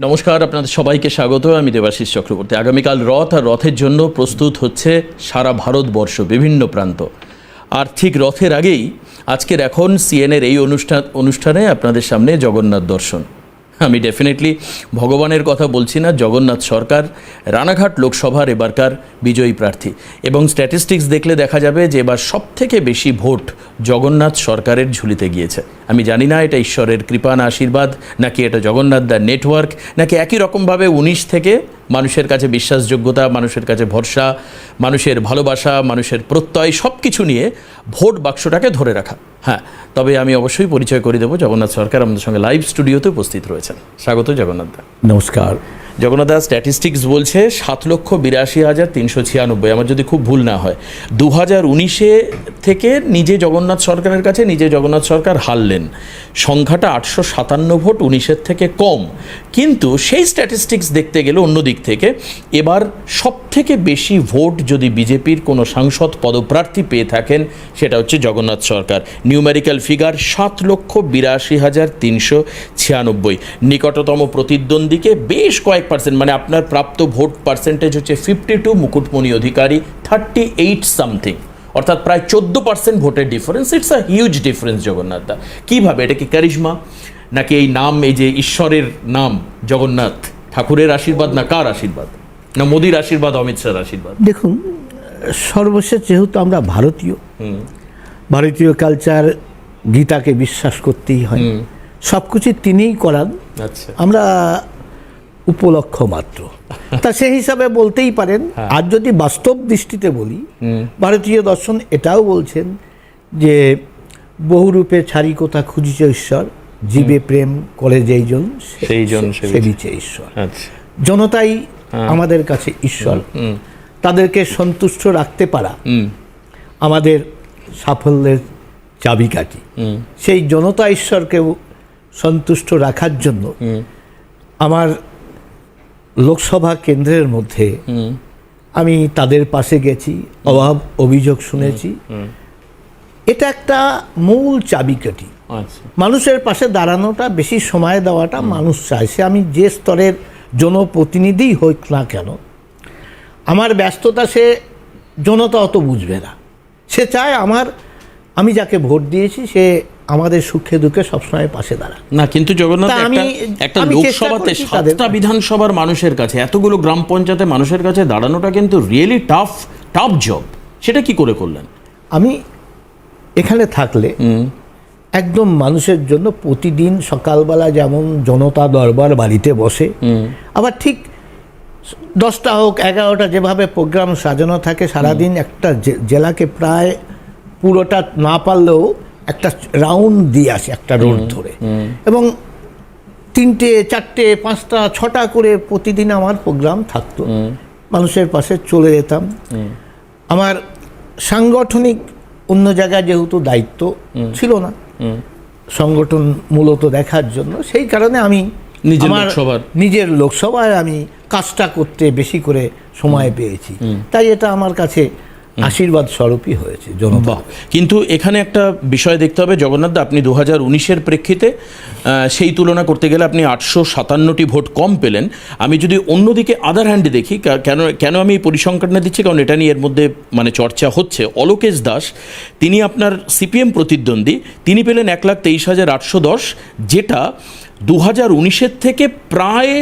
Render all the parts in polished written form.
নমস্কার, আপনাদের সবাইকে স্বাগত। আমি দেবাশিস চক্রবর্তী। আগামীকাল রথ, আর রথের জন্য প্রস্তুত হচ্ছে সারা ভারতবর্ষ, বিভিন্ন প্রান্ত। আর ঠিক রথের আগেই আজকের এখন সিএনএর এই অনুষ্ঠানে আপনাদের সামনে জগন্নাথ দর্শন। আমি ডেফিনেটলি ভগবানের কথা বলছি না, জগন্নাথ সরকার রানাঘাট লোকসভার এবারকার বিজয়ী প্রার্থী। এবং স্ট্যাটিস্টিক্স দেখলে দেখা যাবে যে এবার সবথেকে বেশি ভোট জগন্নাথ সরকারের ঝুলিতে গিয়েছে। আমি জানি না এটা ঈশ্বরের কৃপা না আশীর্বাদ, নাকি এটা জগন্নাথ দার নেটওয়ার্ক, নাকি একই রকমভাবে 19 থেকে মানুষের কাছে বিশ্বাসযোগ্যতা, মানুষের কাছে ভরসা, মানুষের ভালোবাসা, মানুষের প্রত্যয় সব কিছু নিয়ে ভোট বাক্সটাকে ধরে রাখা। হ্যাঁ, তবে আমি অবশ্যই পরিচয় করে দেবো, জগন্নাথ সরকার আমাদের সঙ্গে লাইভ স্টুডিওতে উপস্থিত রয়েছেন। স্বাগত জগন্নাথ দা। নমস্কার। জগন্নাথ দা, স্ট্যাটিস্টিক্স বলছে 7,82,396। আমার যদি খুব ভুল না হয়, 2019-এ থেকে নিজে জগন্নাথ সরকারের কাছে নিজে জগন্নাথ সরকার হারলেন। সংখ্যাটা 857 ভোট, 19-এর থেকে কম। কিন্তু সেই স্ট্যাটিস্টিক্স দেখতে গেলে অন্য দিক থেকে এবার সবথেকে বেশি ভোট যদি বিজেপির কোনো সাংসদ পদপ্রার্থী পেয়ে থাকেন, সেটা হচ্ছে জগন্নাথ সরকার। Numerical figure 7,82,396। নিকটতম প্রতিদ্বন্দ্বীকে বেশ কয়েক %, মানে আপনার প্রাপ্ত ভোট পার্সেন্টেজ হচ্ছে 52, মুকুটমণি অধিকারী 38 সামথিং, অর্থাৎ প্রায় 14% ভোটের difference. It's a huge difference Jagannath da. কীভাবে? এটা কি কারিশমা, নাকি এই নাম, এই যে ঈশ্বরের নাম জগন্নাথ, ঠাকুরের আশীর্বাদ, না কার আশীর্বাদ, না মোদির আশীর্বাদ, অমিত শাহর আশীর্বাদ? দেখুন, সর্বশেষ যেহেতু আমরা ভারতীয় কালচার, গীতাকে বিশ্বাস করতেই হয়, সব কিছু তিনিই করান। আচ্ছা, আমরা উপলক্ষ মাত্র। তা সেই হিসাবে বলতেই পারেন। আর যদি বাস্তব দৃষ্টিতে বলি, ভারতীয় দর্শন এটাও বলছেন যে বহুরূপে ছাড়ি কোথা খুঁজিছ ঈশ্বর, জীবে প্রেম করে যেইজন সেইজন সেবিছে ঈশ্বর। আচ্ছা, জনতাই আমাদের কাছে ঈশ্বর। তাদেরকে সন্তুষ্ট রাখতে পারা আমাদের সাফল্যের চাবিকাঠি। সেই জনতা ঈশ্বরকেও সন্তুষ্ট রাখার জন্য আমার লোকসভা কেন্দ্রের মধ্যে আমি তাদের পাশে গেছি, অভাব অভিযোগ শুনেছি। এটা একটা মূল চাবিকাঠি। মানুষের পাশে দাঁড়ানোটা, বেশি সময় দেওয়াটা মানুষ চায়। সে আমি যে স্তরের জনপ্রতিনিধিই হোক না কেন, আমার ব্যস্ততা সে জনতা অত বুঝবে না। সে চায় আমি যাকে ভোট দিয়েছি সে আমাদের সুখে দুঃখে সবসময় পাশে দাঁড়ায়। না, কিন্তু জগন্নাথ, একটা লোকসভাতে 7টা বিধানসভার মানুষের কাছে, এতগুলো গ্রাম পঞ্চায়েতে মানুষের কাছে দাঁড়ানোটা কিন্তু রিয়েলি টাফ জব। সেটা কি করে করলেন? আমি এখানে থাকলে একদম মানুষের জন্য প্রতিদিন সকালবেলা যেমন জনতা দরবার বাড়িতে বসে, আবার ঠিক 10টা হোক 11টা যেভাবে প্রোগ্রাম সাজানো থাকে সারাদিন, একটা জেলাকে প্রায় পুরোটা না পারলেও একটা রাউন্ড দিয়ে আসে একটা রোড ধরে, এবং 3টে 4টে 5টা 6টা করে প্রতিদিন আমার প্রোগ্রাম থাকতো। মানুষের পাশে চলে যেতাম। আমার সাংগঠনিক অন্য জায়গায় যেহেতু দায়িত্ব ছিল না, সংগঠন মূলত দেখার জন্য, সেই কারণে আমি নিজের লোকসভায় আমি কাজটা করতে বেশি করে সময় পেয়েছি। তাই এটা আমার কাছে আশীর্বাদ স্বরূপই হয়েছে জনতা। কিন্তু এখানে একটা বিষয় দেখতে হবে জগন্নাথ দা, আপনি 2019-এর প্রেক্ষিতে সেই তুলনা করতে গেলে আপনি 857টি ভোট কম পেলেন। আমি যদি অন্যদিকে আদার হ্যান্ডে দেখি, কেন আমি এই পরিসংখ্যানটা দিচ্ছি, কারণ এটা নিয়ে এর মধ্যে মানে চর্চা হচ্ছে। অলোকেশ দাস, তিনি আপনার সিপিএম প্রতিদ্বন্দ্বী, তিনি পেলেন 1,23,810, যেটা 2019-এর থেকে প্রায়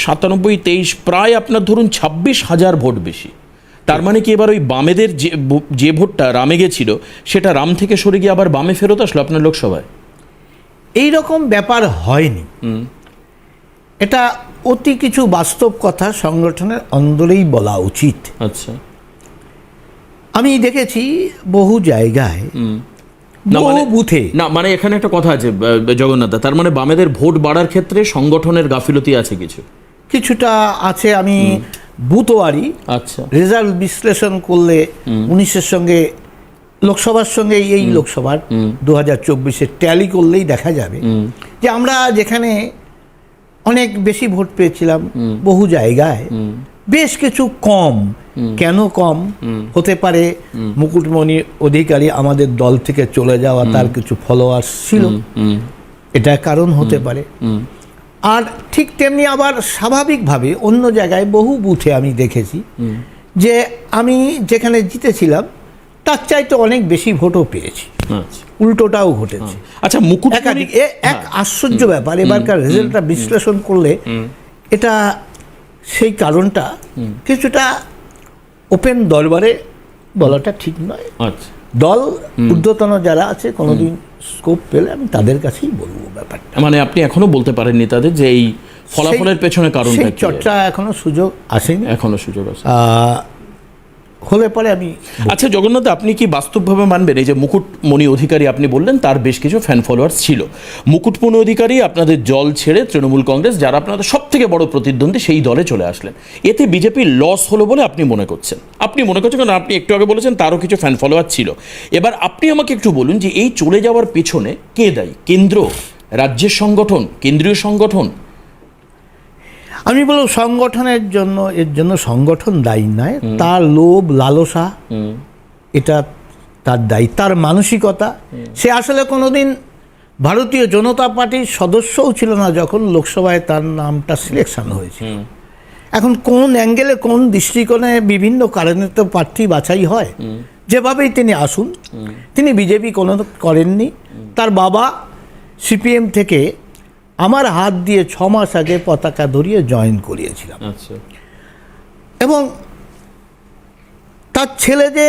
97-23, প্রায় আপনার ধরুন 26,000 ভোট বেশি। তার মানে কি এবার ওই বামেদের যে ভোটটা রামে গেছিল, সেটা রাম থেকে সরে গিয়ে আবার বামে ফেরত আসলো আপনার লোকসভায়? এই রকম ব্যাপার হয়নি। এটা অতি কিছু বাস্তব কথা সংগঠনের অন্দরেই বলা উচিত। আচ্ছা, আমি দেখেছি বহু জায়গায়, বহু বুথে। না, মানে এখানে একটা কথা আছে জগন্নাথ, তার মানে বামেদের ভোট বাড়ার ক্ষেত্রে সংগঠনের গাফিলতি আছে কিছুটা আছে। আমি বুথওয়ারি রেজাল্ট বিশ্লেষণ করলে 19-এর সঙ্গে লোকসভার সঙ্গে এই লোকসভার 2024-এর ট্যালি করলেই দেখা যাবে যে আমরা যেখানে অনেক বেশি ভোট পেয়েছিলাম, বহু জায়গায় বেশ কিছু কম। কেন কম হতে পারে? মুকুটমণি অধিকারী আমাদের দল থেকে চলে যাওয়া, তার কিছু ফলোয়ার্স ছিল, এটা কারণ হতে পারে। আর ঠিক তেমনি আবার স্বাভাবিকভাবে অন্য জায়গায় বহু বুথে আমি দেখেছি যে আমি যেখানে জিতেছিলাম তার চাইতে অনেক বেশি ভোটও পেয়েছি, উল্টোটাও ঘটেছে। আচ্ছা, একাধিক এক আশ্চর্য ব্যাপার, এবারকার রেজাল্টটা বিশ্লেষণ করলে এটা সেই কারণটা কিছুটা ওপেন দরবারে বলাটা ঠিক নয়। দল ঊর্ধ্বতন যারা আছে কোনোদিন স্কোপ পেলে আমি তাদের কাছেই বলবো ব্যাপারটা। মানে আপনি এখনো বলতে পারেননি তাদের যে এই ফলাফলের পেছনে কারণটা সেই চর্চা এখনো সুযোগ আসেনি, এখনো সুযোগ আছে, হলে পরে আমি। আচ্ছা জগন্নাথ, আপনি কি বাস্তবভাবে মানবেন এই যে মুকুটমণি অধিকারী আপনি বললেন তার বেশ কিছু ফ্যান ফলোয়ার্স ছিল, মুকুটমণি অধিকারী আপনাদের দল ছেড়ে তৃণমূল কংগ্রেস, যারা আপনাদের সব থেকে বড় প্রতিদ্বন্দ্বী, সেই দলে চলে আসলেন, এতে বিজেপির লস হলো বলে আপনি মনে করছেন? কারণ আপনি একটু আগে বলেছেন তারও কিছু ফ্যান ফলোয়ার ছিল। এবার আপনি আমাকে একটু বলুন যে এই চলে যাওয়ার পেছনে কে দায়ী? কেন্দ্র, রাজ্যের সংগঠন, কেন্দ্রীয় সংগঠন? আমি বলব সংগঠনের জন্য, এর জন্য সংগঠন দায়ী নয়, তার লোভ লালসা এটা তার দায়ী, তার মানসিকতা। সে আসলে কোনোদিন ভারতীয় জনতা পার্টির সদস্যও ছিল না যখন লোকসভায় তার নামটা সিলেকশন হয়েছিল। এখন কোন অ্যাঙ্গেলে কোন দৃষ্টিকোণে বিভিন্ন কারণে তো প্রার্থী বাছাই হয়, যেভাবেই তিনি আসুন, তিনি বিজেপি কোনো করেননি। তার বাবা সিপিএম থেকে আমার হাত দিয়ে 6 মাস আগে পতাকা ধরিয়ে জয়েন করিয়েছিলাম। এবং তার ছেলে যে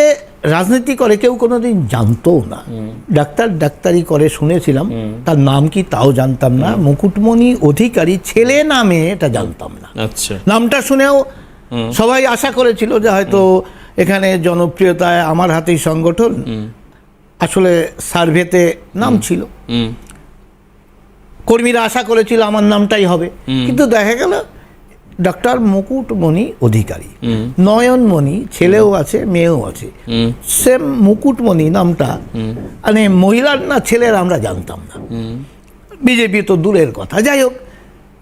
রাজনীতি করে কেউ কোনোদিন জানতো না, ডাক্তারি করে শুনেছিলাম, তার নাম কি তাও জানতাম না। মুকুটমণি অধিকারী ছেলে নামে এটা জানতাম না। নামটা শুনেও সবাই আশা করেছিল যে হয়তো এখানে জনপ্রিয়তায় আমার হাতেই সংগঠন, আসলে সার্ভেতে নাম ছিল, কর্মীরা আশা করেছিল আমার নামটাই হবে, কিন্তু দেখা গেল ডক্টর মুকুটমণি অধিকারী। নয়নমণি ছেলেও আছে মেয়েও আছে, সেম মুকুটমণি নামটা মানে মহিলার না ছেলের আমরা জানতাম না, বিজেপি তো দূরের কথা। যাই হোক,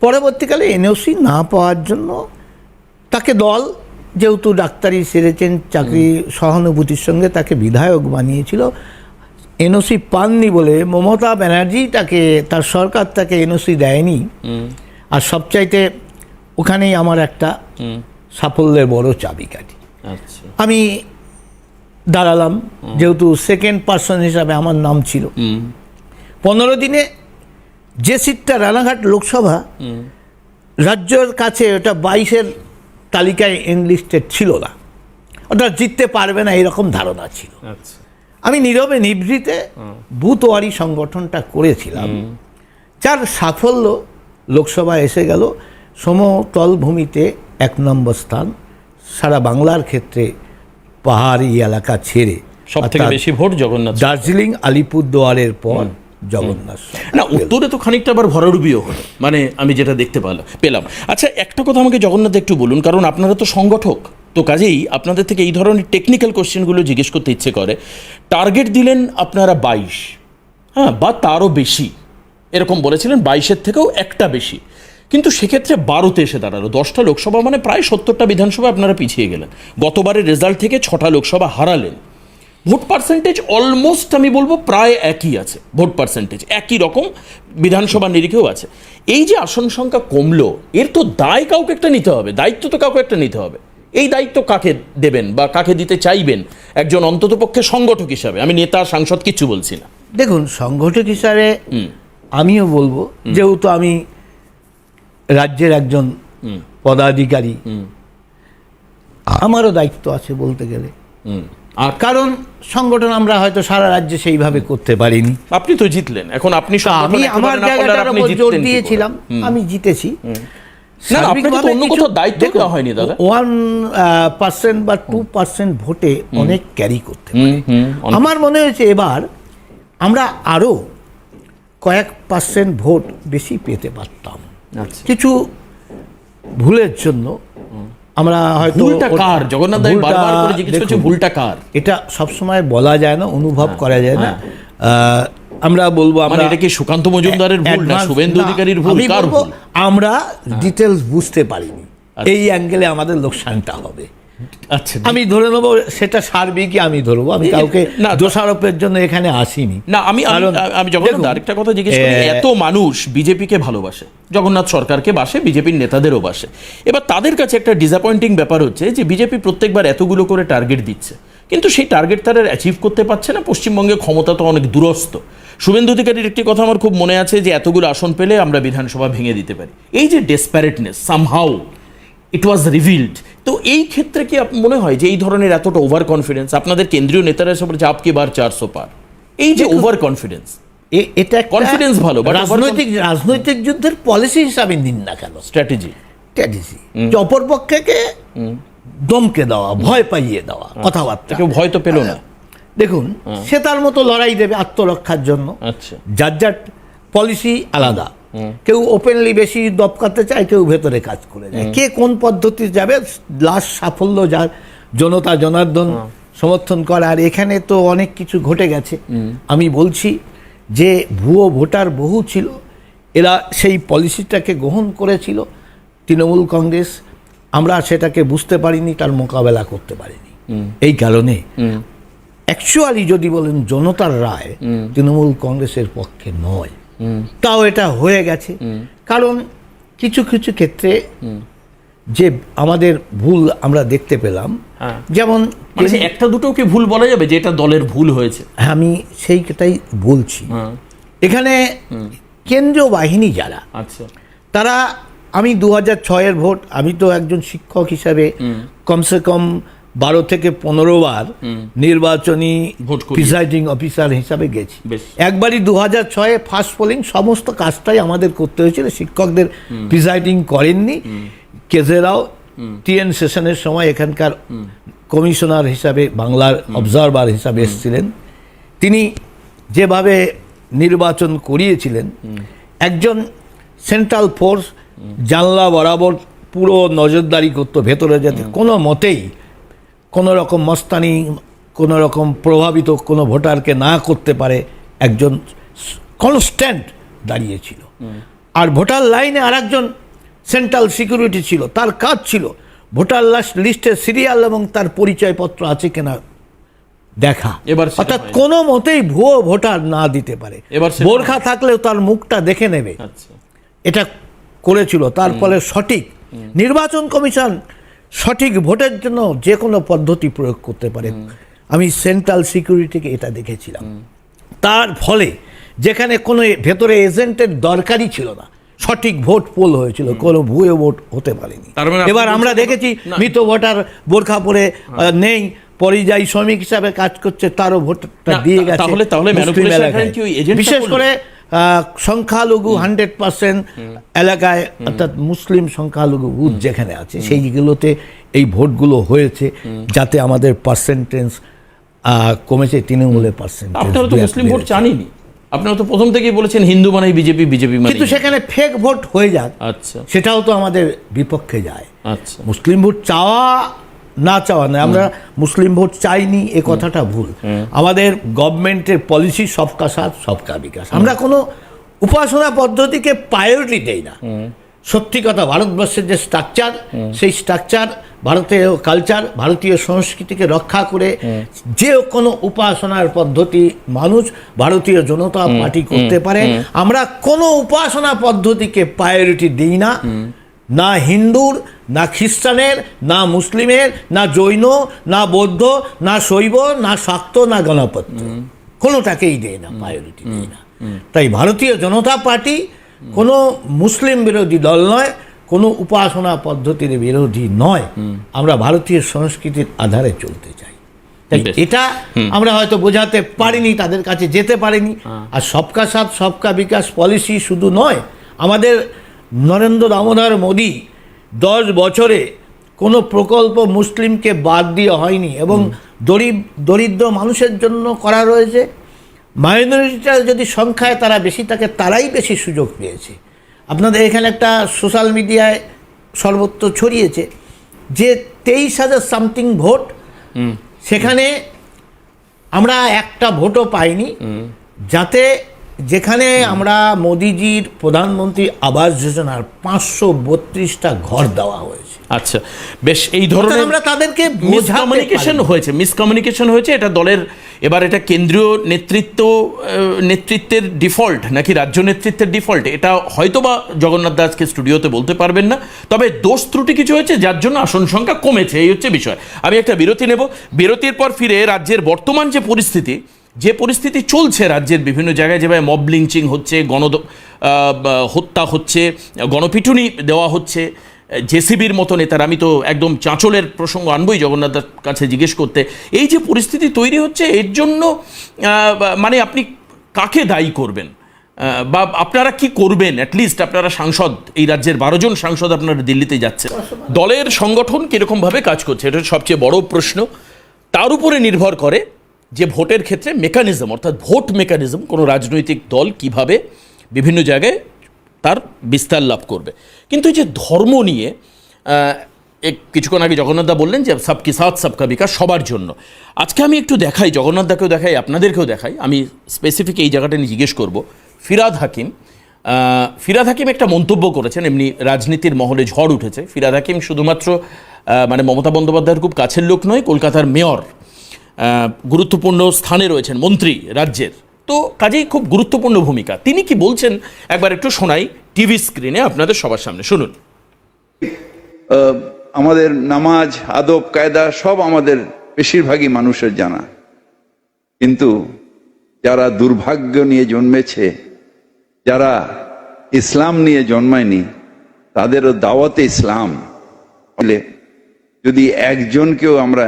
পরবর্তীকালে এনওসি না পাওয়ার জন্য তাকে দল, যেহেতু ডাক্তারি সেরেছেন, চাকরি সহানুভূতির সঙ্গে তাকে বিধায়ক বানিয়েছিল, এনওসি পাননি বলে মমতা ব্যানার্জি তাকে, তার সরকার তাকে এনওসি দেয়নি। আর সবচাইতে ওখানেই আমার একটা সাফল্যের বড় চাবিকাঠি। আমি দাঁড়ালাম, যেহেতু সেকেন্ড পার্সন হিসাবে আমার নাম ছিল। 15 দিনে যে সিটটা রানাঘাট লোকসভা, রাজ্যের কাছে ওটা 22-এর তালিকায় এনলিস্টেড ছিল না, ওটা জিততে পারবে না এরকম ধারণা ছিল। আমি নীরবে নিভৃতে বুথওয়ারি সংগঠনটা করেছিলাম, যার সাফল্য লোকসভায় এসে গেল। সমতল ভূমিতে 1 নম্বর স্থান, সারা বাংলার ক্ষেত্রে পাহাড়ি এলাকা ছেড়ে সবথেকে বেশি ভোট জগন্নাথ, দার্জিলিং আলিপুরদুয়ারের পর জগন্নাথ। না, উত্তরে তো খানিকটা আবার ভরাডুবিও হলো, মানে আমি যেটা দেখতে পেলাম। আচ্ছা, একটা কথা আমাকে জগন্নাথ একটু বলুন, কারণ আপনারা তো সংগঠক, তো কাজেই আপনাদের থেকে এই ধরনের টেকনিক্যাল কোশ্চেনগুলো জিজ্ঞেস করতে ইচ্ছে করে। টার্গেট দিলেন আপনারা 22, হ্যাঁ, বা তারও বেশি, এরকম বলেছিলেন, 22-এর থেকেও একটা বেশি, কিন্তু সেক্ষেত্রে 12তে এসে দাঁড়ালো। 10টা লোকসভা মানে প্রায় 70টা বিধানসভা আপনারা পিছিয়ে গেলেন। গতবারের রেজাল্ট থেকে 6টা লোকসভা হারালেন। ভোট পার্সেন্টেজ অলমোস্ট আমি বলবো প্রায় একই আছে, ভোট পার্সেন্টেজ একই রকম বিধানসভা নিরিখেও আছে। এই যে আসন সংখ্যা কমলো, এর তো দায় কাউকে একটা নিতে হবে, দায়িত্ব তো কাউকে একটা নিতে হবে। এই দায়িত্ব কাকে দেবেন বা কাকে দিতে চাইবেন একজন অন্ততপক্ষে সংগঠক হিসাবে? আমি নেতা সাংসদ কিচ্ছু বলছি না। দেখুন, সংগঠক হিসাবে আমিও বলবো, যেহেতু আমি রাজ্যের একজন পদাধিকারী, আমারও দায়িত্ব আছে বলতে গেলে। আর কারণ সংগঠন আমরা হয়তো সারা রাজ্যে সেইভাবে করতে পারিনি। আপনি তো জিতলেন, এখন আপনি আমি আমার জায়গাটার উপর জোর দিয়েছিলাম, আমি জিতেছি। 1% বা 2% ভোটে অনেক ক্যারি করতে পারে। আমার মনে হয়েছে এবার আমরা আরো কয়েক % ভোট বেশি পেতে পারতাম। কিছু ভুলের জন্য আমরা হয়তো, এটা সবসময় বলা যায় না, অনুভব করা যায় না। আমরা বলবো আমরা, এটা কি সুকান্ত মজুমদারের ভুল না শুভেন্দু অধিকারীর ভুল? আমরা ডিটেলস বুঝতে পারিনি, এই অ্যাঙ্গেলে আমাদের লোকসানটা হবে। আচ্ছা, আমি ধরে নেবো সেটা সার্বিকই আমি ধরবো, আমি কাউকে না, দোষারোপের জন্য এখানে আসিনি। না, আমি কারণ আমি জগন্নাথ আরেকটা কথা জিজ্ঞেস করি, এত মানুষ বিজেপিকে ভালোবাসে, জগন্নাথ সরকারকে বাসে, বিজেপির নেতাদেরও বাসে, এবার তাদের কাছে একটা ডিসঅ্যাপয়েন্টিং ব্যাপার হচ্ছে যে বিজেপি প্রত্যেকবার এতগুলো করে টার্গেট দিচ্ছে, কিন্তু সেই টার্গেট তারা অ্যাচিভ করতে পারছে না। পশ্চিমবঙ্গে ক্ষমতা তো অনেক দূরস্থ। শুভেন্দু অধিকারীর একটি কথা আমার খুব মনে আছে যে এতগুলো আসন পেলে আমরা বিধানসভা ভেঙে দিতে পারি। এই যে ডেসপারেটনেস, সামহাউ ইট ওয়াজ রিভিলড। তো এই ক্ষেত্রে কি মনে হয় যে এই ধরনের এতটা ওভার কনফিডেন্স, আপনাদের কেন্দ্রীয় নেতারা এসে বলছে আপকে বার 400 পার, এই যে ওভার কনফিডেন্স, এটা কনফিডেন্স ভালো, বাট রাজনৈতিক যুদ্ধের পলিসি হিসাবে নিন না কেন, স্ট্র্যাটেজি, যে অপরপক্ষকে দমকে দেওয়া, ভয় পাইয়ে দেওয়া, কথাবার্তা। কেউ ভয় তো পেল না। দেখুন, সে তার মতো লড়াই দেবে আত্মরক্ষার জন্য। আচ্ছা, যার যার পলিসি আলাদা। কেউ ওপেনলি বেশি দপকাতে চায়, কেউ ভেতরে কাজ করে যায়। কে কোন পদ্ধতি যাবে, লাস্ট সাফল্য যার জনতা জনার্দন সমর্থন করে। আর এখানে তো অনেক কিছু ঘটে গেছে। আমি বলছি যে ভুয়ো ভোটার বহু ছিল, এরা সেই পলিসিটাকে গ্রহণ করেছিল তৃণমূল কংগ্রেস, আমরা সেটাকে বুঝতে পারিনি, তার মোকাবেলা করতে পারিনি। এই কারণে অ্যাকচুয়ালি যদি বলেন জনতার রায় তৃণমূল কংগ্রেসের পক্ষে নয়, তাও এটা হয়ে গেছে। কারণ কিছু কিছু ক্ষেত্রে যে আমাদের ভুল আমরা দেখতে পেলাম, যেমন একটা দুটো কি ভুল বলা যাবে যে এটা দলের ভুল হয়েছে? আমি সেইটাই বলছি। এখানে কেন্দ্রীয় বাহিনী যারা, আচ্ছা, তারা, আমি 2006-এর ভোট, আমি তো একজন শিক্ষক হিসাবে কমসে কম 12 থেকে 15 বার নির্বাচনী প্রিসাইডিং অফিসার হিসাবে গেছি। একবারই 2006-এ ফার্স্ট পোলিং, সমস্ত কাজটাই আমাদের করতে হয়েছিল, শিক্ষকদের প্রিসাইডিং করেননি। কেজেরাও টিএন সেশনের সময় এখানকার কমিশনার হিসাবে, বাংলার অবজারভার হিসাবে এসেছিলেন। তিনি যেভাবে নির্বাচন করিয়েছিলেন, একজন সেন্ট্রাল ফোর্স জানলা বরাবর পুরো নজরদারি করতো ভেতরে, যাতে কোনো মতেই কোনো রকম মস্তানি, কোনো রকম প্রভাবিত কোনো ভোটারকে না করতে পারে, একজন কনস্ট্যান্ট দাঁড়িয়েছিল। আর ভোটার লাইনে আরেকজন সেন্ট্রাল সিকিউরিটি ছিল, তার কাজ ছিল ভোটার লিস্টের সিরিয়াল এবং তার পরিচয়পত্র আছে কিনা দেখা, অর্থাৎ কোনো মতেই ভুয়ো ভোটার না দিতে পারে। বোরখা থাকলেও তার মুখটা দেখে নেবে, এটা করেছিল। তার ফলে সঠিক নির্বাচন কমিশন সঠিক ভোটের জন্য যে কোনো পদ্ধতি প্রয়োগ করতে পারে। আমি সেন্ট্রাল সিকিউরিটিকে এটা দেখেছিলাম। তার ফলে যেখানে কোনো ভেতরে এজেন্টের দরকারই ছিল না, সঠিক ভোট পোল হয়েছিল, কোনো ভুয়ো ভোট হতে পারেনি। এবার আমরা দেখেছি মৃত ভোটার বোরখা পরে নেই, পরিযায়ী শ্রমিক হিসাবে কাজ করছে, তারও ভোটটা দিয়ে গেছে। বিশেষ করে সংখ্যালঘু 100% এলাকায়, অর্থাৎ মুসলিম সংখ্যালঘু বুথ যেখানে আছে, সেইগুলোতে এই ভোটগুলো হয়েছে, যাতে আমাদের পার্সেন্টেজ কমেছে, তৃণমূলের পার্সেন্টেজ। আপনারা তো মুসলিম ভোট চাননি, আপনারা তো প্রথম থেকেই বলেছেন হিন্দু মানেই বিজেপি, বিজেপি মানে, কিন্তু সেখানে ফেক ভোট হয়ে যাক, আচ্ছা, সেটাও তো আমাদের বিপক্ষে যায়। আচ্ছা, মুসলিম ভোট চাওয়া না চাওয়া নয়, আমরা মুসলিম ভোট চাইনি এ কথাটা ভুল। আমাদের গভর্নমেন্টের পলিসি সবকা সাথ সবকা বিকাশ। আমরা কোনো উপাসনা পদ্ধতিকে প্রায়োরিটি দেই না। সত্যি কথা, ভারতবর্ষের যে স্ট্রাকচার, সেই স্ট্রাকচার, ভারতীয় কালচার, ভারতীয় সংস্কৃতিকে রক্ষা করে যে কোনো উপাসনার পদ্ধতি মানুষ, ভারতীয় জনতা পার্টি করতে পারে। আমরা কোনো উপাসনা পদ্ধতিকে প্রায়োরিটি দিই না, না হিন্দুর, না খ্রিস্টানের, না মুসলিমের, না জৈন, না বৌদ্ধ, না শৈব, না শাক্ত, না গণপত্য, কোনোটাকেই দেয় না, প্রায়োরিটি দেয় না। তাই ভারতীয় জনতা পার্টি কোনো মুসলিম বিরোধী দল নয়, কোনো উপাসনা পদ্ধতির বিরোধী নয়। আমরা ভারতীয় সংস্কৃতির আধারে চলতে চাই। তাই এটা আমরা হয়তো বোঝাতে পারিনি, তাদের কাছে যেতে পারিনি। আর সবকা সাথ সবকা বিকাশ পলিসি শুধু নয়, আমাদের নরেন্দ্র দামোদর মোদী 10 বছরে কোনো প্রকল্প মুসলিমকে বাদ দিয়ে হয়নি, এবং দরিদ্র মানুষের জন্য করা রয়েছে। মাইনরিটিটা যদি সংখ্যায় তারা বেশি থাকে, তারাই বেশি সুযোগ পেয়েছে। আপনাদের এখানে একটা সোশ্যাল মিডিয়ায় সর্বত্র ছড়িয়েছে যে 23,000 সামথিং ভোট, সেখানে আমরা একটা ভোটও পাইনি, যাতে যেখানে আমরা মোদিজির প্রধানমন্ত্রী আবাস যোজনার 532টা ঘর দেওয়া হয়েছে। আচ্ছা, বেশ, এই ধরনের আমরা তাদেরকে মিসকমিউনিকেশন হয়েছে এটা দলের। এবার এটা কেন্দ্রীয় নেতৃত্বের ডিফল্ট নাকি রাজ্য নেতৃত্বের ডিফল্ট, এটা হয়তোবা জগন্নাথ দাসকে স্টুডিওতে বলতে পারবেন না, তবে দোষ ত্রুটি কিছু হয়েছে যার জন্য আসন সংখ্যা কমেছে, এই হচ্ছে বিষয়। আমি একটা বিরতি নেব, বিরতির পর ফিরে রাজ্যের বর্তমান যে পরিস্থিতি চলছে রাজ্যের বিভিন্ন জায়গায়, যেভাবে মব লিঞ্চিং হচ্ছে, হত্যা হচ্ছে, গণপিটুনি দেওয়া হচ্ছে, জেসিবির মতো নেতার, আমি তো একদম চাঁচলের প্রসঙ্গ আনবই জগন্নাথের কাছে জিজ্ঞেস করতে, এই যে পরিস্থিতি তৈরি হচ্ছে এর জন্য মানে আপনি কাকে দায়ী করবেন বা আপনারা কি করবেন? অ্যাটলিস্ট আপনারা সাংসদ, এই রাজ্যের 12 জন সাংসদ আপনারা দিল্লিতে যাচ্ছে, দলের সংগঠন কীরকমভাবে কাজ করছে, এটা সবচেয়ে বড় প্রশ্ন। তার উপরে নির্ভর করে যে ভোটের ক্ষেত্রে মেকানিজম, অর্থাৎ ভোট মেকানিজম, কোনো রাজনৈতিক দল কিভাবে বিভিন্ন জায়গায় তার বিস্তার লাভ করবে। কিন্তু এই যে ধর্ম নিয়ে কিছুক্ষণ আগে জগন্নাথদা বললেন যে সবকি সাথ সবকা বিকাশ, সবার জন্য। আজকে আমি একটু দেখাই, জগন্নাথদাকেও দেখাই, আপনাদেরকেও দেখাই, আমি স্পেসিফিক এই জায়গাটা নিয়ে জিজ্ঞেস করব। ফিরহাদ হাকিম একটা মন্তব্য করেছেন, এমনি রাজনীতির মহলে ঝড় উঠেছে। ফিরহাদ হাকিম শুধুমাত্র মানে মমতা বন্দ্যোপাধ্যায়ের খুব কাছের লোক নয়, কলকাতার মেয়র, গুরুত্বপূর্ণ স্থানে রয়েছেন, মন্ত্রী রাজ্যের, তো কাজেই খুব গুরুত্বপূর্ণ ভূমিকা। তিনি কি বলছেন একবার একটু শোনাই টিভি স্ক্রিনে আপনাদের সবার সামনে, শুনুন। আমাদের নামাজ, আদব কায়দা সব আমাদের বেশিরভাগই মানুষের জানা, কিন্তু যারা দুর্ভাগ্য নিয়ে জন্মেছে, যারা ইসলাম নিয়ে জন্মায়নি, তাদেরও দাওয়াতে ইসলাম হলে যদি একজনকেও আমরা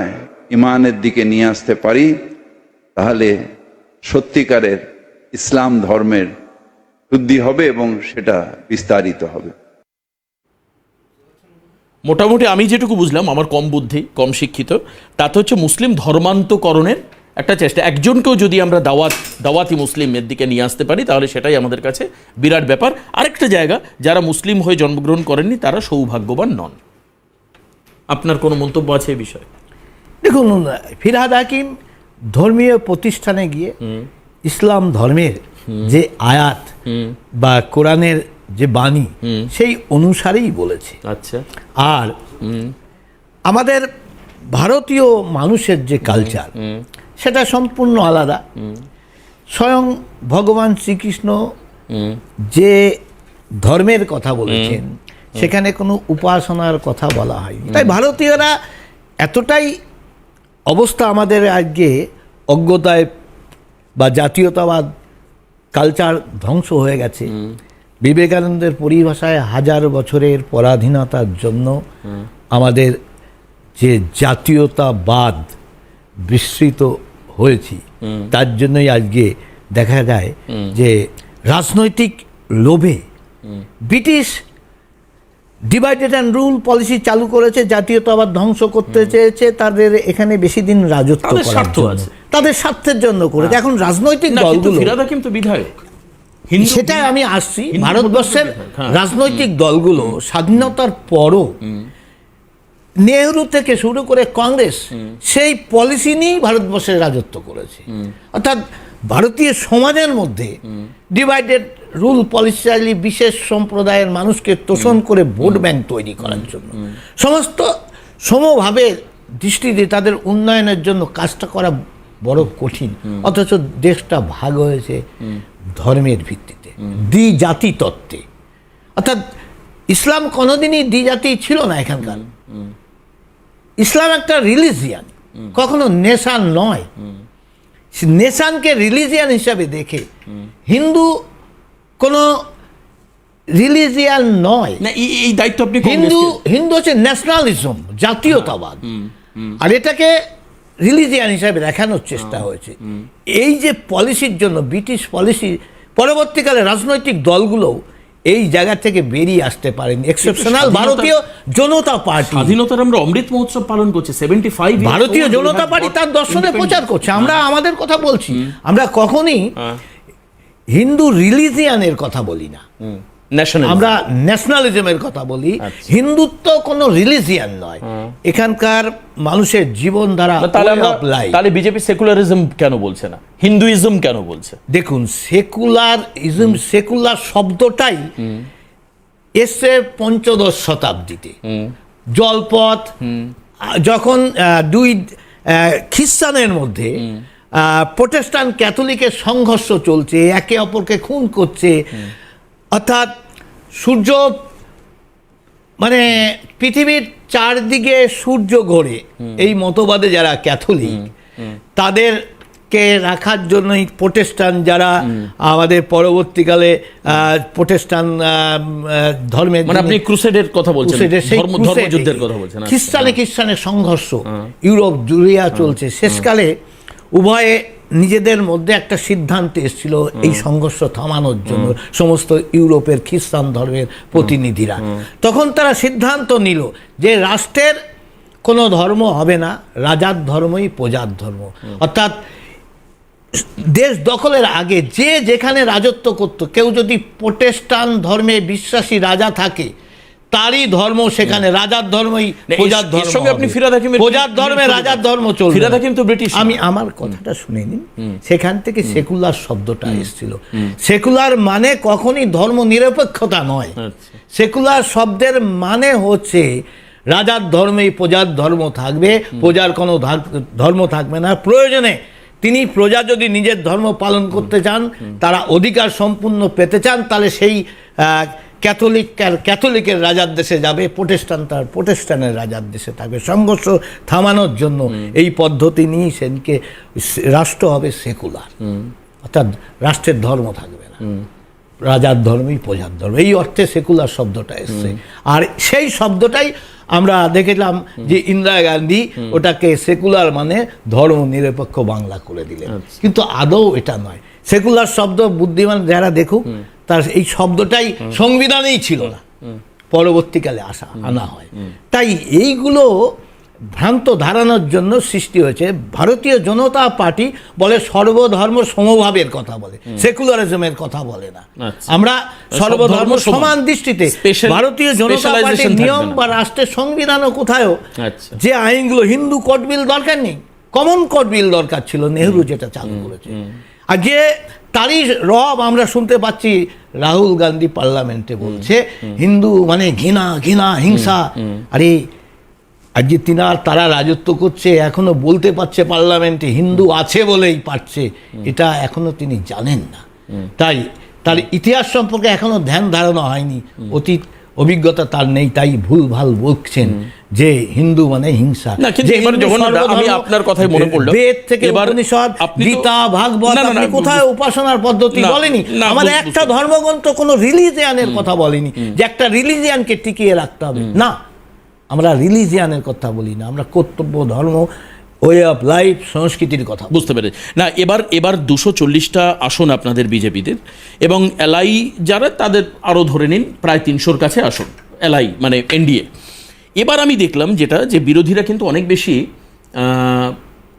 ইমানের দিকে নিয়ে আসতে পারি, তাহলে সত্যিকারের ইসলাম ধর্মের শুদ্ধি হবে এবং সেটা বিস্তারিত হবে। মোটামুটি আমি যেটুকু বুঝলাম, আমার কম বুদ্ধি, কম শিক্ষিত, তাতে হচ্ছে মুসলিম ধর্মান্তকরণের একটা চেষ্টা। একজনকেও যদি আমরা দাওয়াতি মুসলিমের দিকে নিয়ে আসতে পারি, তাহলে সেটাই আমাদের কাছে বিরাট ব্যাপার। আরেকটা জায়গা, যারা মুসলিম হয়ে জন্মগ্রহণ করেননি তারা সৌভাগ্যবান নন। আপনার কোনো মন্তব্য আছে এই বিষয়ে? দেখুন, ফিরহাদ হাকিম ধর্মীয় প্রতিষ্ঠানে গিয়ে ইসলাম ধর্মের যে আয়াত বা কোরআনের যে বাণী, সেই অনুসারেই বলেছে। আচ্ছা, আর আমাদের ভারতীয় মানুষের যে কালচার, সেটা সম্পূর্ণ আলাদা। স্বয়ং ভগবান শ্রীকৃষ্ণ যে ধর্মের কথা বলেছেন, সেখানে কোনো উপাসনার কথা বলা হয়নি। তাই ভারতীয়রা এতটাই অবস্থা আমাদের আজকে অজ্ঞতায় বা জাতীয়তাবাদ কালচার ধ্বংস হয়ে গেছে। বিবেকানন্দের পরিভাষায় 1000 বছরের পরাধীনতার জন্য আমাদের যে জাতীয়তাবাদ বিস্মৃত হয়েছি, তার জন্যই আজকে দেখা যায় যে রাজনৈতিক লোভে British divided and rule policy চালু করেছে, জাতীয়তাবাদ ধ্বংস করতে চেয়েছে, তাদের এখানে বেশি দিন রাজত্ব করার জন্য, তাদের স্বার্থের জন্য করেছে। এখন রাজনৈতিক দলগুলো, ফিরহাদ হাকিম তো বিধায়ক, সেটাই আমি আসছি, ভারতবর্ষের রাজনৈতিক দলগুলো স্বাধীনতার পরও নেহরু থেকে শুরু করে কংগ্রেস সেই পলিসি নিয়েই ভারতবর্ষের রাজত্ব করেছে। অর্থাৎ ভারতীয় সমাজের মধ্যে ডিভাইডেড রুল পলিসি বিশেষ সম্প্রদায়ের মানুষকে তোষণ করে ভোট ব্যাংক তৈরি করার জন্য, সমস্ত সমভাবে দৃষ্টি দিয়ে তাদের উন্নয়নের জন্য কাজটা করা বড় কঠিন। অথচ দেশটা ভাগ হয়েছে ধর্মের ভিত্তিতে, দ্বিজাতি তত্ত্বে। অর্থাৎ ইসলাম কোনোদিনই দ্বিজাতি ছিল না এখানকার। ইসলাম একটা রিলিজিয়ান, কখনো নেশান নয়। নেশানকে রিলিজিয়ান হিসাবে দেখে হিন্দু কোনো রিলিজিয়ান নয়। এই দায়িত্ব আপনি হিন্দু হচ্ছে ন্যাশনালিজম, জাতীয়তাবাদ, আর এটাকে রিলিজিয়ান হিসাবে দেখানোর চেষ্টা হয়েছে। এই যে পলিসির জন্য, ব্রিটিশ পলিসি, পরবর্তীকালে রাজনৈতিক দলগুলো এই জায়গা থেকে বেরিয়ে আসতে পারেন। এক্সেপশনাল ভারতীয় জনতা পার্টি, স্বাধীনতার আমরা অমৃত মহোৎসব পালন করছি, 75 ভারতীয় জনতা পার্টি তার দর্শনে প্রচার করছে। আমরা আমাদের কথা বলছি, আমরা কখনই হিন্দু রিলিজিয়ানের কথা বলি না, আমরা ন্যাশনালিজমের কথা বলি। হিন্দুত্ব কোনো রিলিজিয়ান নয়, এখানকার মানুষের জীবন দ্বারা। তাহলে বিজেপি সেকুলারিজম কেন বলছে না, হিন্দুইজম কেন বলছে? দেখুন, সেকুলারিজম, সেকুলার শব্দটাই এসছে 15 শতাব্দীতে। জলপথ, যখন দুই খ্রিস্টানের মধ্যে প্রোটেস্টান্ট ক্যাথলিকের সংঘর্ষ চলছে, একে অপরকে খুন করছে, অর্থাৎ সূর্য মানে পৃথিবীর চারদিকে সূর্য ঘোরে, এই মতবাদে যারা ক্যাথলিক তাদেরকে রাখার জন্যই প্রোটেস্টান্ট যারা আমাদের পরবর্তীকালে প্রোটেস্টান্ট ধর্মের, মানে আপনি ক্রুসেডের কথা বলছেন, ধর্মযুদ্ধের কথা বলছেন। খ্রিস্টানের সংঘর্ষ ইউরোপ জুড়িয়া চলছে। শেষকালে উভয়ে নিজেদের মধ্যে একটা সিদ্ধান্তে এসেছিল এই সংঘর্ষ থামানোর জন্য, সমস্ত ইউরোপের খ্রিস্টান ধর্মের প্রতিনিধিরা। তখন তারা সিদ্ধান্ত নিল যে রাষ্ট্রের কোনো ধর্ম হবে না, রাজার ধর্মই প্রজার ধর্ম। অর্থাৎ দেশ দখলের আগে যে যেখানে রাজত্ব করত, কেউ যদি প্রোটেস্টান্ট ধর্মে বিশ্বাসী রাজা থাকে তারই ধর্ম সেখানে, রাজার ধর্মই প্রজার ধর্ম। সঙ্গে আপনি ফিরহাদ হাকিমের প্রজার ধর্মে রাজার ধর্ম চলবে। ফিরহাদ হাকিম তো ব্রিটিশ। আমি আমার কথাটা শুনে নিন, সেখান থেকে সেকুলার শব্দটা এসেছিল। সেকুলার মানে কখনই ধর্ম নিরপেক্ষতা নয়। সেকুলার শব্দের মানে হচ্ছে রাজার ধর্মেই প্রজার ধর্ম থাকবে, প্রজার কোনো ধর্ম থাকবে না। প্রয়োজনে তিনি প্রজা যদি নিজের ধর্ম পালন করতে চান, তারা অধিকার সম্পূর্ণ পেতে চান, তাহলে সেই ক্যাথলিকের রাজার দেশে যাবে, প্রোটেস্টানের রাজার দেশে থাকবে। সংঘর্ষ থামানোর জন্য এই পদ্ধতি নিয়ে সেদিকে রাষ্ট্র হবে সেকুলার, অর্থাৎ রাষ্ট্রের ধর্ম থাকবে না, রাজার ধর্মই প্রজার ধর্ম, এই অর্থে সেকুলার শব্দটা এসছে। আর সেই শব্দটাই আমরা দেখলাম যে ইন্দিরা গান্ধী ওটাকে সেকুলার মানে ধর্ম নিরপেক্ষ বাংলা করে দিলেন, কিন্তু আদৌ এটা নয়। সেকুলার শব্দ বুদ্ধিমান যারা দেখুক, তার এই শব্দটাই সংবিধানেই ছিল না, পরবর্তীকালে আনা হয়। তাই এইগুলো ভ্রান্ত ধারণার জন্য সৃষ্টি হয়েছে। ভারতীয় জনতা পার্টি বলে সর্বধর্ম সমভাবের কথা বলে, সেকুলারিজমের কথা বলে না। আমরা সর্বধর্ম সমান দৃষ্টিতে, ভারতীয় জনতা পার্টির নিয়ম বা রাষ্ট্রের সংবিধানও কোথায়ও যে আইনগুলো, হিন্দু কোড বিল দরকার নেই, কমন কোড বিল দরকার ছিল, নেহরু যেটা চালু করেছে। আর যে তারই রব আমরা শুনতে পাচ্ছি, রাহুল গান্ধী পার্লামেন্টে বলছে হিন্দু মানে ঘৃণা, ঘৃণা, হিংসা। আরে আজকে তারা রাজত্ব করছে, এখনো বলতে পারছে পার্লামেন্টে হিন্দু আছে বলেই পারছে, এটা এখনো তিনি জানেন না। তাই তার ইতিহাস সম্পর্কে এখনো ধ্যান ধারণা হয়নি, অতীত অভিজ্ঞতা তার নেই, তাই ভুলভাল বলছেন যে হিন্দু মানে হিংসা। আমি আপনার কথাই মনে পড়লো, বেদ থেকে উপনিষদ, গীতা, ভাগবত, আপনি কোথায় উপাসনার পদ্ধতি বলেনি, আমাদের একটা ধর্মগ্রন্থ কোনো রিলিজিয়ানের কথা বলেনি যে একটা রিলিজিয়ানকে টিকিয়ে রাখতে হবে। না, আমরা রিলিজিয়ানের কথা বলি না, আমরা কর্তব্য, ধর্ম, ওয়ে অফ লাইফ, সংস্কৃতির কথা বুঝতে পেরে। না, এবার 240টা আসন আপনাদের বিজেপিদের, এবং এলআই যারা তাদের আরও ধরে নিন প্রায় 300-র কাছে আসন, এলআই মানে এনডিএ। এবার আমি দেখলাম যেটা, যে বিরোধীরা কিন্তু অনেক বেশি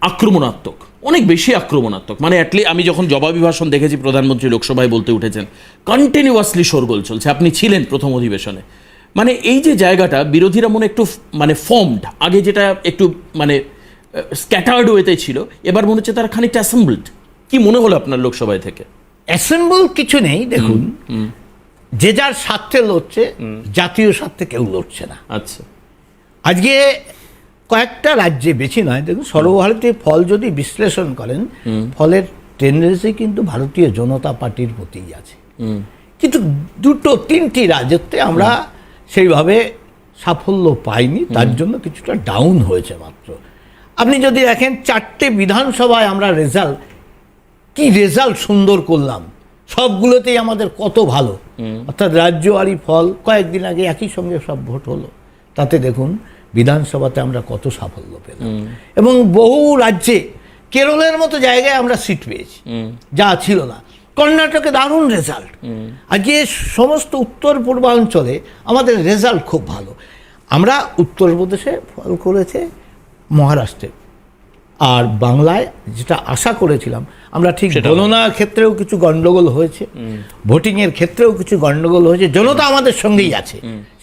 আক্রমণাত্মক, মানে আমি যখন জবাবি ভাষণ দেখেছি, প্রধানমন্ত্রী লোকসভায় বলতে উঠেছেন, কন্টিনিউয়াসলি শোরগোল চলছে। আপনি ছিলেন প্রথম অধিবেশনে, মানে এই যে জায়গাটা, বিরোধীরা মনে একটু মানে ফর্মড, আগে যেটা একটু মানে স্ক্যাটার্ড ওয়েতে ছিল, এবার মনে হচ্ছে তারা খানিকটা অ্যাসেম্বলড। কি মনে হলো আপনার লোকসভায় থেকে? অ্যাসেম্বল কিছু নেই, দেখুন যে যার স্বার্থে লড়ছে, জাতীয় স্বার্থে কেউ লড়ছে না। আচ্ছা, আজকে কয়েকটা রাজ্যে বেশি নয়, দেখুন সর্বভারতীয় ফল যদি বিশ্লেষণ করেন, ফলের টেন্ডেন্সি কিন্তু ভারতীয় জনতা পার্টির প্রতিই আছে, কিন্তু 2-3টি রাজ্যতে আমরা সেইভাবে সাফল্য পাইনি, তার জন্য কিছুটা ডাউন হয়েছে মাত্র। আপনি যদি দেখেন 4টে বিধানসভায় আমরা রেজাল্ট সুন্দর করলাম, সবগুলোতেই আমাদের কত ভালো, অর্থাৎ রাজ্যওয়ারি ফল কয়েকদিন আগে একই সঙ্গে সব ভোট হলো, তাতে দেখুন বিধানসভাতে আমরা কত সাফল্য পেলাম। এবং বহু রাজ্যে, কেরলের মতো জায়গায় আমরা সিট পেয়েছি, যা ছিল না। কর্ণাটকে দারুণ রেজাল্ট। আজকে সমস্ত উত্তর পূর্বাঞ্চলে আমাদের রেজাল্ট খুব ভালো। আমরা উত্তরপ্রদেশে ফল করেছে, মহারাষ্ট্রে, আর বাংলায় যেটা আশা করেছিলাম আমরা ঠিক, গণনার ক্ষেত্রেও কিছু গন্ডগোল হয়েছে, ভোটিংয়ের ক্ষেত্রেও কিছু গন্ডগোল হয়েছে, জনতা আমাদের সঙ্গেই আছে।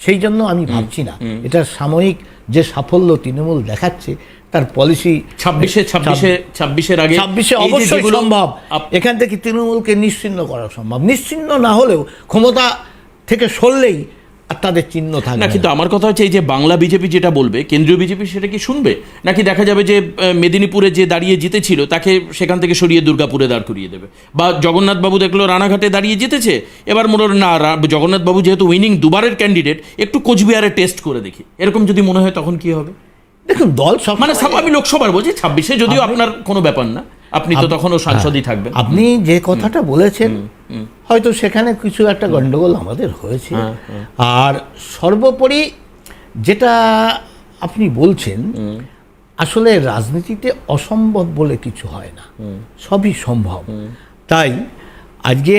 সেই জন্য আমি ভাবছি না এটা সাময়িক যে সাফল্য তৃণমূল দেখাচ্ছে, তার পলিসি 26-এর আগে 26-এ অবশ্যই সম্ভব। এখান থেকে তৃণমূলকে নিশ্চিহ্ন করা সম্ভব। নিশ্চিহ্ন না হলেও ক্ষমতা থেকে সরলেই আর তাদের চিহ্ন থাকবে না, কিন্তু আমার কথা হচ্ছে এই যে বাংলা বিজেপি যেটা বলবে, কেন্দ্রীয় বিজেপি সেটা কি শুনবে, নাকি দেখা যাবে যে মেদিনীপুরে যে দাঁড়িয়ে জিতেছিল তাকে সেখান থেকে সরিয়ে দুর্গাপুরে দাঁড় করিয়ে দেবে, বা জগন্নাথবাবু দেখলো রানাঘাটে দাঁড়িয়ে জিতেছে, এবার মনে হলো না জগন্নাথবাবু যেহেতু উইনিং দুবারের ক্যান্ডিডেট, একটু কোচবিহারে টেস্ট করে দেখি, এরকম যদি মনে হয় তখন কি হবে? দেখুন দল সব মানে আমি লোকসভার বলছি 26-এ, যদিও আপনার কোনো ব্যাপার না, আপনি তো তখনও সাংসদই থাকবেন। আপনি যে কথাটা বলেছেন হয়তো সেখানে কিছু একটা গন্ডগোল আমাদের হয়েছে, আর সর্বোপরি যেটা আপনি বলছেন আসলে রাজনীতিতে অসম্ভব বলে কিছু হয় না, সবই সম্ভব। তাই আজকে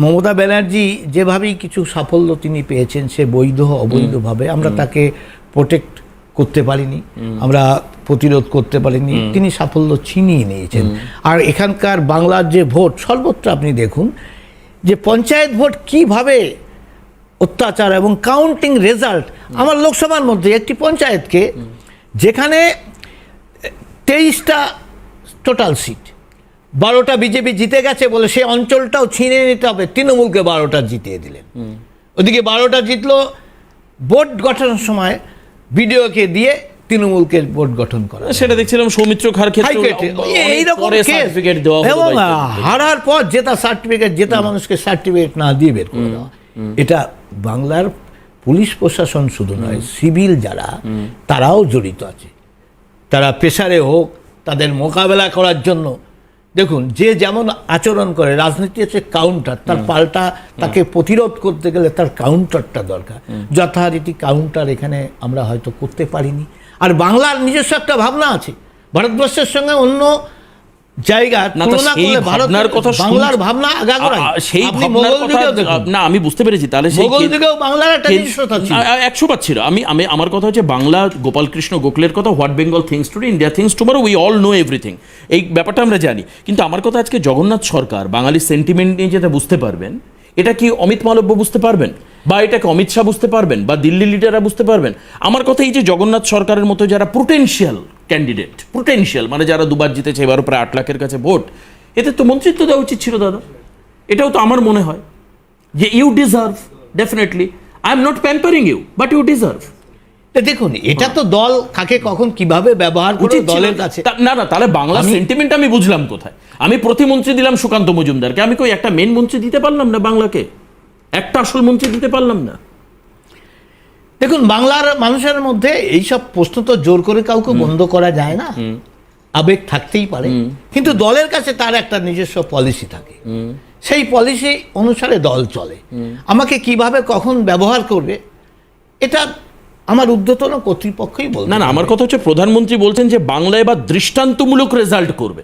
মমতা ব্যানার্জি যেভাবেই কিছু সাফল্য তিনি পেয়েছেন, সে বৈধ অবৈধভাবে, আমরা তাকে প্রোটেক্ট করতে পারিনি, আমরা প্রতিরোধ করতে পারিনি, তিনি সাফল্য ছিনিয়ে নিয়েছেন। আর এখানকার বাংলার যে ভোট সর্বত্র আপনি দেখুন যে পঞ্চায়েত ভোট কিভাবে অত্যাচার এবং কাউন্টিং রেজাল্ট, আমার লোকসভার মধ্যে একটি পঞ্চায়েতকে যেখানে 23টা টোটাল সিট, 12টা বিজেপি জিতে গেছে বলে সেই অঞ্চলটাও ছিনিয়ে নিতে হবে, তৃণমূলকে 12টা জিতিয়ে দিলেন। ওদিকে 12টা জিতলো, বোর্ড গঠনের সময় বিডিওকে দিয়ে তৃণমূলকে বোর্ড গঠন করা, সেটা দেখছিলাম সৌমিত্র খার ক্ষেত্রে এইরকম সার্টিফিকেট দেওয়া এবং হারার পর জেতা সার্টিফিকেট, জেতা মানুষকে সার্টিফিকেট না দিয়ে বের করে দেওয়া। এটা বাংলার পুলিশ প্রশাসন শুধু নয়, সিভিল যারা তারাও জড়িত আছে, তারা প্রেসারে হোক তাদের মোকাবেলা করার জন্য। দেখুন যে যেমন আচরণ করে, রাজনীতি হচ্ছে কাউন্টার, তার পাল্টা তাকে প্রতিরোধ করতে গেলে তার কাউন্টারটা দরকার, যথারীতি কাউন্টার এখানে আমরা হয়তো করতে পারিনি। আর বাংলার নিজস্ব একটা ভাবনা আছে, ভারতবর্ষের সঙ্গে অন্য জায়গা তুলনা করলে ভারতের কথা, বাংলার ভাবনা আগাগোড়া, সেই ভাবনার কথা না আমি বুঝতে পেরেছি। তাহলে মোগল যুগেও বাংলার একটা নিজস্বতা ছিল, 100 ছিল। আমি আমার কথা হচ্ছে বাংলা, গোপালকৃষ্ণ গোখলের কথা, what Bengal things today, India things tomorrow, we all know everything, এই ব্যাপারটা আমরা জানি। কিন্তু আমার কথা আজকে জগন্নাথ সরকার বাঙালির সেন্টিমেন্ট নিয়ে যেটা বুঝতে পারবেন, এটা কি অমিত মালব্য বুঝতে পারবেন, বা এটাকে অমিত শাহ বুঝতে পারবেন, বা দিল্লি লিডাররা বুঝতে পারবেন? আমার কথা এই যে জগন্নাথ সরকারের মতো যারা পোটেনশিয়াল ক্যান্ডিডেট, পোটেনশিয়াল মানে যারা দুবার জিতেছে, এবারও প্রায় 8 লাখের কাছে ভোট, এদের তো মন্ত্রিত্ব দেওয়া উচিত ছিল দাদা। এটাও তো আমার মনে হয় যে you deserve, definitely, I am not pampering you, but you deserve. দেখুন এটা তো দল কাকে কখন কিভাবে ব্যবহার করে দলের কাছে, না তাহলে বাংলা সেন্টিমেন্ট আমি বুঝলাম কোথায়। আমি প্রতিমন্ত্রী দিলাম সুকান্ত মজুমদারকে, আমি কই একটা মেন মন্ত্রী দিতে পারলাম না বাংলাকে, একটা আসল মন্ত্রী দিতে পারলাম না। দেখুন বাংলার মানুষের মধ্যে এইসব প্রশ্ন তো জোর করে কাউকে বন্ধ করা যায় না, আবেগ থাকতেই পারে, কিন্তু দলের কাছে তার একটা নিজস্ব পলিসি থাকে, সেই পলিসি অনুসারে দল চলে। আমাকে কিভাবে কখন ব্যবহার করবে এটা আমার ঊর্ধ্বতন কর্তৃপক্ষই বলবে। না আমার কথা হচ্ছে প্রধানমন্ত্রী বলছেন যে বাংলা এবার দৃষ্টান্তমূলক রেজাল্ট করবে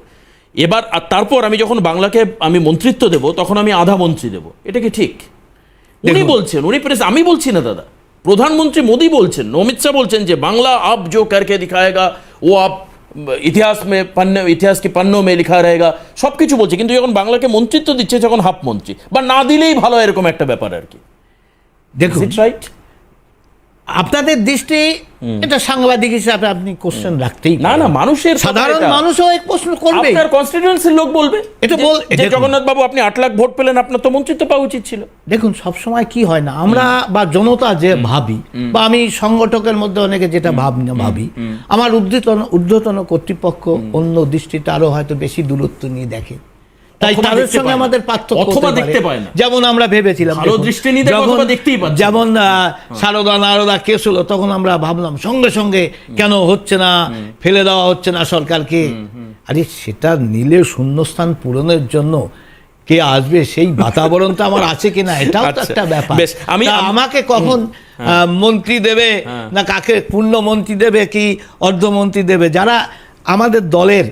এবার, আর তারপর আমি যখন বাংলাকে আমি মন্ত্রিত্ব দেব তখন আমি আধা মন্ত্রী দেব, এটা কি ঠিক? উনি বলছেন, উনি প্রেস, আমি বলছি না দাদা, প্রধানমন্ত্রী মোদী বলছেন, অমিত শাহ বলছেন যে বাংলা আপ जो करके दिखाएगा वो आप ইতিহাস কি পান্নো মে লিখা रहेगा, সব কিছু বলছে। কিন্তু যখন বাংলাকে মন্ত্রিত্ব দিচ্ছে যখন হাফ মন্ত্রী, বা না দিলেই ভালো, এরকম একটা ব্যাপার আর কি। দেখুন রাইট, আপনাদের দৃষ্টি এটা সাংবাদিক হিসাবে আপনি কোশ্চেন রাখতেই, না মানুষের, সাধারণ মানুষও এক প্রশ্ন করবে, আপনার কনস্টিটিউয়েন্সির লোক বলবে এটা যে জগন্নাথ বাবু আপনি 8 লাখ ভোট পেলেন, আপনার তো মন্ত্রিত্ব পাওয়া উচিত ছিল। দেখুন সবসময় কি হয় না, আমরা বা জনতা যে ভাবি, বা আমি সংগঠকের মধ্যে অনেকে যেটা ভাবি, আমার ঊর্ধ্বতন কর্তৃপক্ষ অন্য দৃষ্টিতে আরো হয়তো বেশি দূরত্ব নিয়ে দেখে, তাই তাদের সঙ্গে আমাদের পার্থক্য দেখতে পায় না। যেমন আমরা ভেবেছিলাম যেমন সারদা নারদা কেস হলো, তখন আমরা ভাবলাম সঙ্গে সঙ্গে কেন হচ্ছে না, ফেলে দেওয়া হচ্ছে না সরকারকে। আরে সেটা নিলে শূন্যস্থান পূরণের জন্য কে আসবে সেই বাতাবরণটা আমার আছে কিনা, এটাও তো একটা ব্যাপার। আমাকে কখন মন্ত্রী দেবে না কাকে পূর্ণ মন্ত্রী দেবে কি অর্ধমন্ত্রী দেবে, যারা আমাদের দলের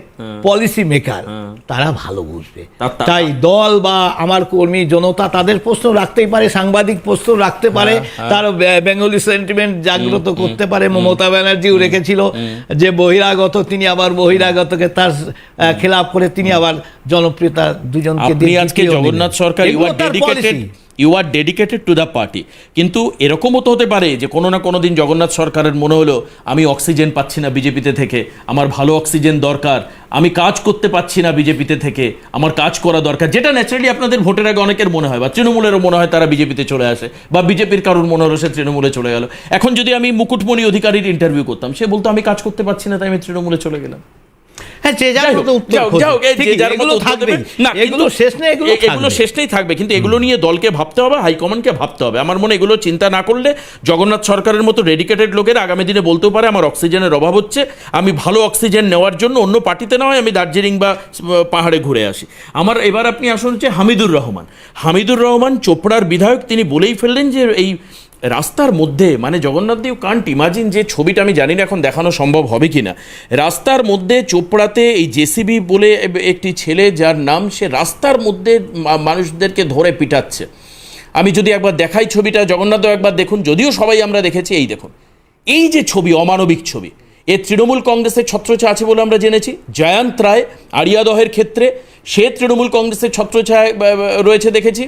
পলিসি মেকার তারা ভালো বুঝবে। তাই দল বা আমার কর্মী জনতা তাদের প্রশ্ন রাখতেই পারে, সাংবাদিক প্রশ্ন রাখতে পারে, তার বেঙ্গলি সেন্টিমেন্ট জাগ্রত করতে পারে। মমতা ব্যানার্জিও রেখেছিল যে বহিরাগত, তিনি আবার বহিরাগতকে তার খেলাফ করে তিনি আবার জনপ্রিয়তা দুজনকে দিয়ে। আজকে Jagannath Sarkar, you are dedicated to the party. কিন্তু এরকমও তো হতে পারে যে কোনো না কোনো দিন জগন্নাথ সরকারের মনে হলো আমি অক্সিজেন পাচ্ছি না বিজেপিতে থেকে, আমার ভালো অক্সিজেন দরকার, আমি কাজ করতে পাচ্ছি না বিজেপিতে থেকে, আমার কাজ করা দরকার, যেটা ন্যাচারালি আপনাদের ভোটের আগে অনেকের মনে হয়, বা তৃণমূলেরও মনে হয় তারা বিজেপিতে চলে আসে, বা বিজেপির কারোর মনে হলো সে তৃণমূলে চলে গেল। এখন যদি আমি মুকুটমণি অধিকারীর ইন্টারভিউ করতাম, সে বলতো আমি কাজ করতে পারছি না তাই আমি তৃণমূলে চলে গেলাম। হ্যাঁ, যে যার মতো উত্তর খোঁজে। ঠিকই, এগুলো থাকবে, এগুলো শেষ নেই, এগুলো শেষ নেই থাকবে, কিন্তু এগুলো নিয়ে দলকে ভাবতে হবে, হাইকমান্ডকে ভাবতে হবে। আমার মনে এগুলো চিন্তা না করলে জগন্নাথ সরকারের মতো ডেডিকেটেড লোকের আগামী দিনে বলতেও পারে আমার অক্সিজেনের অভাব হচ্ছে, আমি ভালো অক্সিজেন নেওয়ার জন্য অন্য পার্টিতে না হয় আমি দার্জিলিং বা পাহাড়ে ঘুরে আসি। আমার এবার আপনি আসুন হচ্ছে হামিদুর রহমান চোপড়ার বিধায়ক, তিনি বলেই ফেললেন যে এই রাস্তার মধ্যে, মানে জগন্নাথ দেব কান্ট ইমাজিন, যে ছবিটা আমি জানি না এখন দেখানো সম্ভব হবে কিনা, রাস্তার মধ্যে চোপড়াতে এই জেসিবি বলে একটি ছেলে যার নাম, সে রাস্তার মধ্যে মানুষদেরকে ধরে পিটাচ্ছে। আমি যদি একবার দেখাই ছবিটা, জগন্নাথ দেব একবার দেখুন, যদিও সবাই আমরা দেখেছি। এই দেখুন, এই যে ছবি, অমানবিক ছবি, এ তৃণমূল কংগ্রেসের ছত্রছায়া আছে বলে আমরা জেনেছি। জয়ন্ত রায় আড়িয়াদহের ক্ষেত্রে সে তৃণমূল কংগ্রেসের ছত্রছায়া রয়েছে দেখেছি।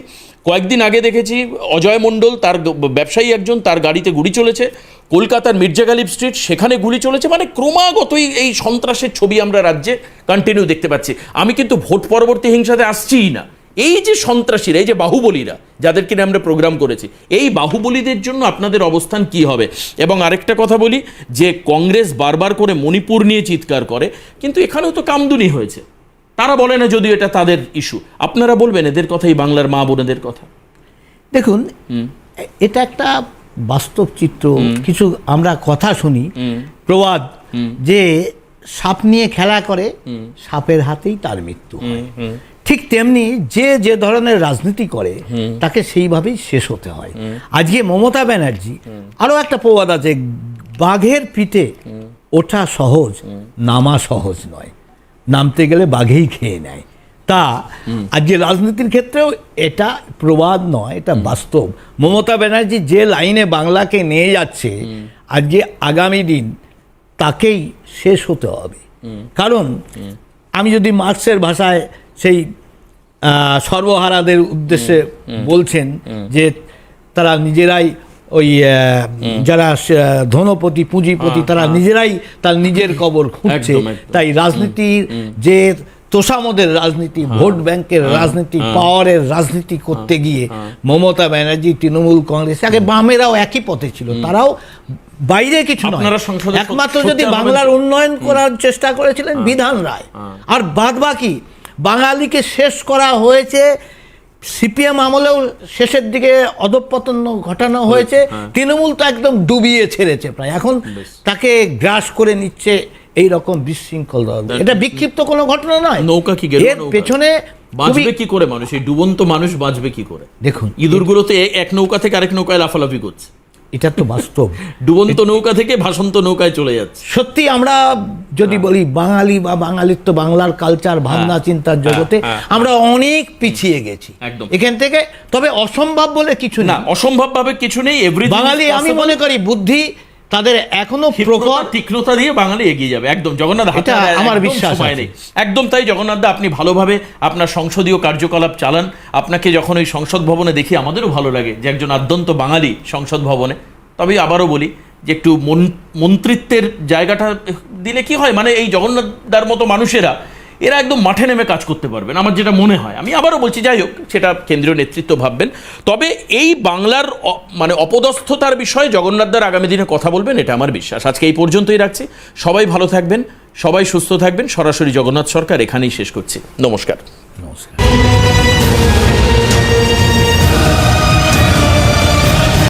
কয়েকদিন আগে দেখেছি অজয় মণ্ডল, তার ব্যবসায়ী একজন, তার গাড়িতে গুলি চলেছে। কলকাতার মির্জা গালিব স্ট্রিট, সেখানে গুলি চলেছে। মানে ক্রমাগতই এই সন্ত্রাসের ছবি আমরা রাজ্যে কন্টিনিউ দেখতে পাচ্ছি। আমি কিন্তু ভোট পরবর্তী হিংসাতে আসছিই না। এই যে সন্ত্রাসীরা, এই যে বাহুবলীরা, যাদেরকে নিয়ে আমরা প্রোগ্রাম করেছি, এই বাহুবলীদের জন্য আপনাদের অবস্থান কি হবে? এবং আরেকটা কথা বলি, যে কংগ্রেস বারবার করে মণিপুর নিয়ে চিৎকার করে, কিন্তু এখানেও তো কামদুনি হয়েছে। তারা বলে না যদিও এটা তাদের ইস্যু, আপনারা বলবেন এদের কথাই, বাংলার মা বোনেদের কথা। দেখুন, এটা একটা বাস্তব চিত্র। কিছু আমরা কথা শুনি, প্রবাদ, যে সাপ নিয়ে খেলা করে সাপের হাতেই তার মৃত্যু হয়। ঠিক তেমনি যে যে ধরনের রাজনীতি করে তাকে সেইভাবেই শেষ হতে হয়। আজকে মমতা ব্যানার্জি, আরো একটা প্রবাদ আছে, বাঘের পিঠে ওঠা সহজ, নামা সহজ নয়, নামতে গেলে বাঘেই খেয়ে নেয়। তা আজকে রাজনীতির ক্ষেত্রেও এটা প্রবাদ নয়, এটা বাস্তব। মমতা ব্যানার্জি যে লাইনে বাংলাকে নিয়ে যাচ্ছে, আজকে আগামী দিন তাকেই শেষ হতে হবে। কারণ আমি যদি মার্ক্সের ভাষায় সেই সর্বহারাদের উদ্দেশ্যে বলছেন যে তারা নিজেরাই ওই যারা ধনপতি পুঁজিপতি, তারা নিজেরাই তার নিজের কবর খুঁজছে। তাই রাজনীতির যে তোষামদের রাজনীতি, ভোট ব্যাংকের রাজনীতি, পাওয়ারের রাজনীতি করতে গিয়ে মমতা ব্যানার্জি, তৃণমূল কংগ্রেস, আগে বামেরাও একই পথে ছিল, তারাও বাইরে কিছু নয়, একমাত্র যদি বাংলার উন্নয়ন করার চেষ্টা করেছিলেন বিধান রায়। আর বাদ বাকি বাঙালিকে শেষ করা হয়েছে। সিপিএম আমলেও শেষের দিকে অধঃপতন ঘটানো হয়েছে, তৃণমূল তো একদম ডুবিয়ে ছেড়েছে প্রায়, এখন তাকে গ্রাস করে নিচ্ছে এই রকম বিশৃঙ্খল দল। এটা বিক্ষিপ্ত কোনো ঘটনা নয়। নৌকা কি গেল, এর পেছনে বাঁচবে কি করে মানুষ? এই ডুবন্ত মানুষ বাঁচবে কি করে? দেখুন, ইঁদুরগুলো তো এক নৌকা থেকে আরেক নৌকায় লাফালাফি করছে। এটা তো বাস্তব। ডুবন্ত নৌকা থেকে ভাসন্ত নৌকায় চলে যাচ্ছে। সত্যি আমরা যদি বলি বাঙালি বা বাঙালিত্ব, বাংলার কালচার, ভাবনা চিন্তার জগতে আমরা অনেক পিছিয়ে গেছি এখান থেকে। তবে অসম্ভব বলে কিছু না, অসম্ভব ভাবে কিছু নেই। বাঙালি, আমি মনে করি বুদ্ধি তাদের এখনো প্রখর, তীক্ষ্ণতা দিয়ে বাঙালি এগিয়ে যাবে একদম। জগন্নাথ, আমার বিশ্বাস নেই একদম তাই। জগন্নাথ দা, আপনি ভালোভাবে আপনার সংসদীয় কার্যকলাপ চালান। আপনাকে যখন ওই সংসদ ভবনে দেখি আমাদেরও ভালো লাগে যে একজন আদ্যন্ত বাঙালি সংসদ ভবনে। তবে আবারও বলি যে একটু মন্ত্রিত্বের জায়গাটা দিলে কি হয়, মানে এই জগন্নাথ দার মতো মানুষেরা এরা একদম মাঠে নেমে কাজ করতে পারবেন, আমার যেটা মনে হয়। আমি আবারও বলছি, যাই হোক, সেটা কেন্দ্রীয় নেতৃত্ব ভাববেন। তবে এই বাংলার মানে অপদস্থতার বিষয়ে জগন্নাথদার আগামী দিনে কথা বলবেন, এটা আমার বিশ্বাস। আজকে এই পর্যন্তই রাখছি। সবাই ভালো থাকবেন, সবাই সুস্থ থাকবেন। সরাসরি জগন্নাথ সরকার এখানেই শেষ করছি। নমস্কার।